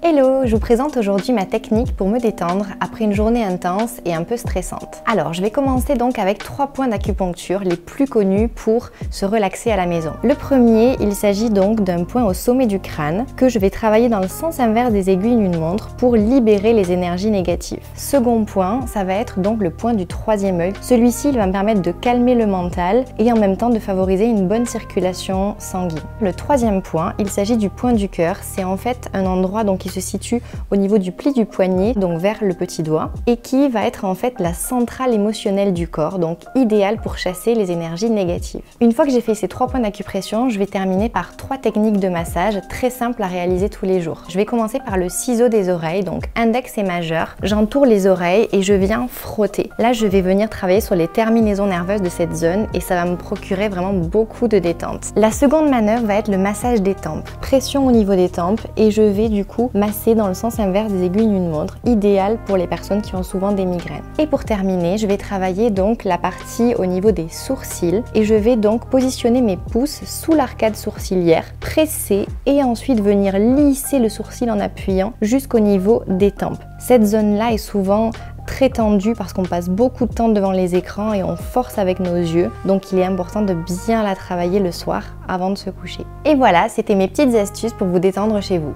Hello, je vous présente aujourd'hui ma technique pour me détendre après une journée intense et un peu stressante. Alors, je vais commencer donc avec 3 points d'acupuncture les plus connus pour se relaxer à la maison. Le premier, il s'agit donc d'un point au sommet du crâne que je vais travailler dans le sens inverse des aiguilles d'une montre pour libérer les énergies négatives. Second point, ça va être donc le point du troisième œil. Celui-ci, il va me permettre de calmer le mental et en même temps de favoriser une bonne circulation sanguine. Le troisième point, il s'agit du point du cœur. C'est en fait un endroit donc qui se situe au niveau du pli du poignet, donc vers le petit doigt, et qui va être en fait la centrale émotionnelle du corps, donc idéal pour chasser les énergies négatives. Une fois que j'ai fait ces 3 points d'acupression, je vais terminer par 3 techniques de massage très simples à réaliser tous les jours. Je vais commencer par le ciseau des oreilles, donc index et majeur. J'entoure les oreilles et je viens frotter. Là, je vais venir travailler sur les terminaisons nerveuses de cette zone et ça va me procurer vraiment beaucoup de détente. La seconde manœuvre va être le massage des tempes. Pression au niveau des tempes et je vais du coup masser dans le sens inverse des aiguilles d'une montre, idéal pour les personnes qui ont souvent des migraines. Et pour terminer, je vais travailler donc la partie au niveau des sourcils et je vais donc positionner mes pouces sous l'arcade sourcilière, presser et ensuite venir lisser le sourcil en appuyant jusqu'au niveau des tempes. Cette zone-là est souvent très tendue parce qu'on passe beaucoup de temps devant les écrans et on force avec nos yeux, donc il est important de bien la travailler le soir avant de se coucher. Et voilà, c'était mes petites astuces pour vous détendre chez vous.